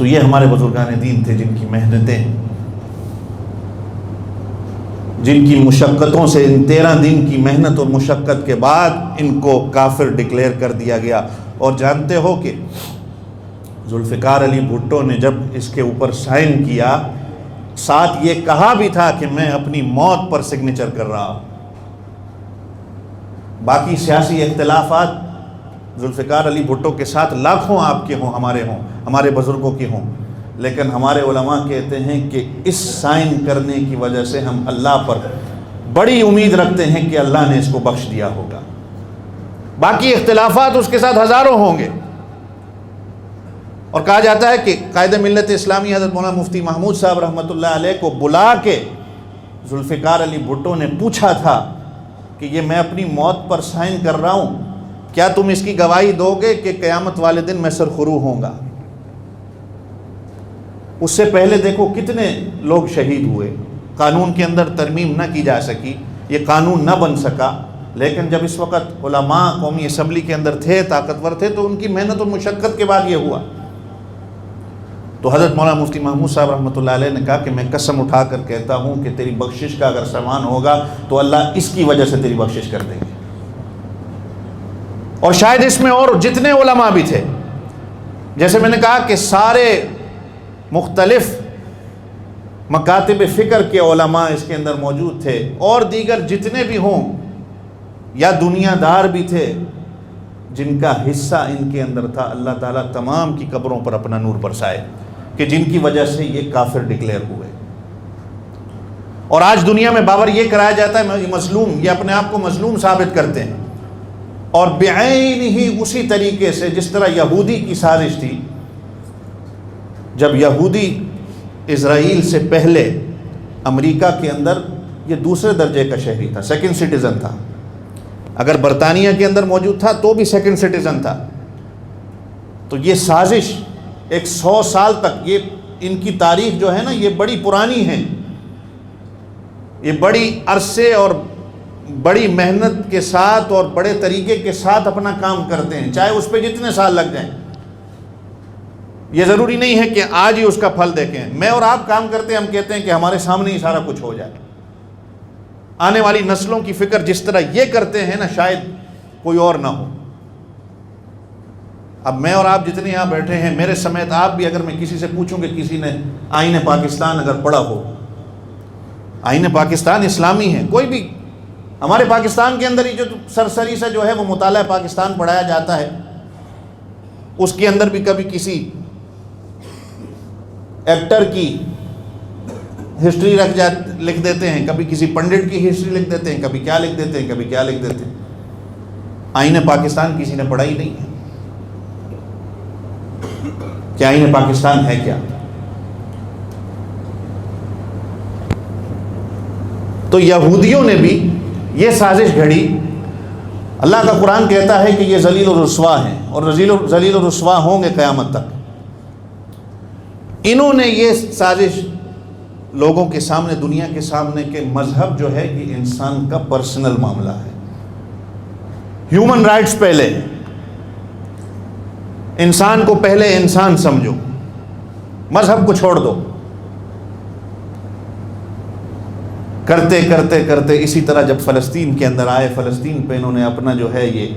تو یہ ہمارے بزرگان دین تھے جن کی محنتیں، جن کی مشقتوں سے، ان 13 دن کی محنت اور مشقت کے بعد ان کو کافر ڈکلیئر کر دیا گیا۔ اور جانتے ہو کہ ذوالفقار علی بھٹو نے جب اس کے اوپر سائن کیا، ساتھ یہ کہا بھی تھا کہ میں اپنی موت پر سگنیچر کر رہا ہوں۔ باقی سیاسی اختلافات ذوالفقار علی بھٹو کے ساتھ لاکھوں آپ کے ہوں، ہمارے ہوں، ہمارے بزرگوں کے ہوں، لیکن ہمارے علماء کہتے ہیں کہ اس سائن کرنے کی وجہ سے ہم اللہ پر بڑی امید رکھتے ہیں کہ اللہ نے اس کو بخش دیا ہوگا۔ باقی اختلافات اس کے ساتھ ہزاروں ہوں گے۔ اور کہا جاتا ہے کہ قائد ملت اسلامی حضرت مولانا مفتی محمود صاحب رحمۃ اللہ علیہ کو بلا کے ذوالفقار علی بھٹو نے پوچھا تھا کہ یہ میں اپنی موت پر سائن کر رہا ہوں، کیا تم اس کی گواہی دو گے کہ قیامت والے دن میں سرخرو ہوں گا؟ اس سے پہلے دیکھو کتنے لوگ شہید ہوئے، قانون کے اندر ترمیم نہ کی جا سکی، یہ قانون نہ بن سکا، لیکن جب اس وقت علماء قومی اسمبلی کے اندر تھے، طاقتور تھے، تو ان کی محنت اور مشقت کے بعد یہ ہوا۔ تو حضرت مولانا مفتی محمود صاحب رحمۃ اللہ علیہ نے کہا کہ میں قسم اٹھا کر کہتا ہوں کہ تیری بخشش کا اگر سامان ہوگا تو اللہ اس کی وجہ سے تیری بخشش کر دیں گے۔ اور شاید اس میں اور جتنے علماء بھی تھے، جیسے میں نے کہا کہ سارے مختلف مکاتب فکر کے علماء اس کے اندر موجود تھے، اور دیگر جتنے بھی ہوں یا دنیا دار بھی تھے جن کا حصہ ان کے اندر تھا، اللہ تعالیٰ تمام کی قبروں پر اپنا نور برسائے کہ جن کی وجہ سے یہ کافر ڈکلیئر ہوئے۔ اور آج دنیا میں باور یہ کرایا جاتا ہے مظلوم، یہ اپنے آپ کو مظلوم ثابت کرتے ہیں، اور بعین ہی اسی طریقے سے جس طرح یہودی کی سازش تھی، جب یہودی اسرائیل سے پہلے امریکہ کے اندر یہ دوسرے درجے کا شہری تھا، سیکنڈ سٹیزن تھا، اگر برطانیہ کے اندر موجود تھا تو بھی سیکنڈ سٹیزن تھا، تو یہ سازش 100 سال تک، یہ ان کی تاریخ جو ہے نا یہ بڑی پرانی ہے، یہ بڑی عرصے اور بڑی محنت کے ساتھ اور بڑے طریقے کے ساتھ اپنا کام کرتے ہیں، چاہے اس پہ جتنے سال لگ جائیں۔ یہ ضروری نہیں ہے کہ آج ہی اس کا پھل دیکھیں، میں اور آپ کام کرتے ہیں، ہم کہتے ہیں کہ ہمارے سامنے ہی سارا کچھ ہو جائے۔ آنے والی نسلوں کی فکر جس طرح یہ کرتے ہیں نا، شاید کوئی اور نہ ہو۔ اب میں اور آپ جتنے یہاں بیٹھے ہیں، میرے سمیت آپ بھی، اگر میں کسی سے پوچھوں کہ کسی نے آئین پاکستان اگر پڑھا ہو، آئین پاکستان اسلامی ہے، کوئی بھی ہمارے پاکستان کے اندر ہی جو سرسری سے جو ہے وہ مطالعہ پاکستان پڑھایا جاتا ہے، اس کے اندر بھی کبھی کسی ایکٹر کی ہسٹری لکھ دیتے ہیں، کبھی کسی پنڈت کی ہسٹری لکھ دیتے ہیں، کبھی کیا لکھ دیتے ہیں، کبھی کیا لکھ دیتے ہیں۔ آئین پاکستان کسی نے پڑھا ہی نہیں ہے کہ آئین پاکستان ہے کیا۔ تو یہودیوں نے بھی یہ سازش گھڑی۔ اللہ کا قرآن کہتا ہے کہ یہ ذلیل و رسوا ہیں، اور ذلیل و رسوا ہوں گے قیامت تک۔ انہوں نے یہ سازش لوگوں کے سامنے، دنیا کے سامنے، کہ مذہب جو ہے یہ انسان کا پرسنل معاملہ ہے، ہیومن رائٹس پہلے، انسان کو پہلے انسان سمجھو، مذہب کو چھوڑ دو۔ کرتے کرتے کرتے اسی طرح جب فلسطین کے اندر آئے، فلسطین پہ انہوں نے اپنا جو ہے یہ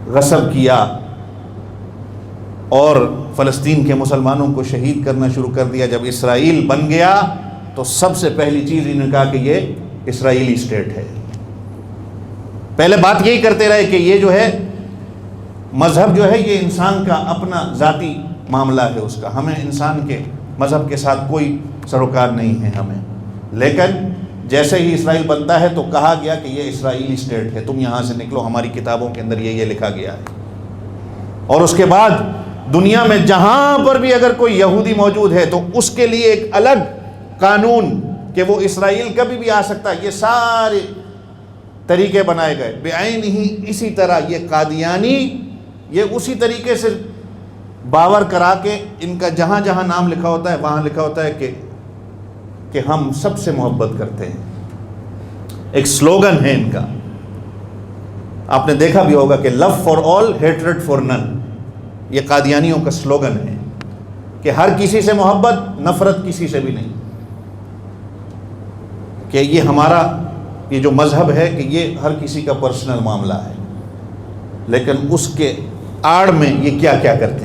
غصب کیا، اور فلسطین کے مسلمانوں کو شہید کرنا شروع کر دیا۔ جب اسرائیل بن گیا تو سب سے پہلی چیز انہوں نے کہا کہ یہ اسرائیلی اسٹیٹ ہے۔ پہلے بات یہی کرتے رہے کہ یہ جو ہے مذہب جو ہے یہ انسان کا اپنا ذاتی معاملہ ہے اس کا، ہمیں انسان کے مذہب کے ساتھ کوئی سروکار نہیں ہے ہمیں۔ لیکن جیسے ہی اسرائیل بنتا ہے تو کہا گیا کہ یہ اسرائیلی اسٹیٹ ہے، تم یہاں سے نکلو، ہماری کتابوں کے اندر یہ لکھا گیا ہے۔ اور اس کے بعد دنیا میں جہاں پر بھی اگر کوئی یہودی موجود ہے تو اس کے لیے ایک الگ قانون کہ وہ اسرائیل کبھی بھی آ سکتا ہے، یہ سارے طریقے بنائے گئے۔ بعین ہی اسی طرح یہ قادیانی، یہ اسی طریقے سے باور کرا کے ان کا جہاں جہاں نام لکھا ہوتا ہے وہاں لکھا ہوتا ہے کہ ہم سب سے محبت کرتے ہیں۔ ایک سلوگن ہے ان کا، آپ نے دیکھا بھی ہوگا کہ love for all hatred for none, یہ قادیانیوں کا سلوگن ہے کہ ہر کسی سے محبت، نفرت کسی سے بھی نہیں، کہ یہ ہمارا یہ جو مذہب ہے کہ یہ ہر کسی کا پرسنل معاملہ ہے، لیکن اس کے آڑ میں یہ کیا کیا کرتے ہیں۔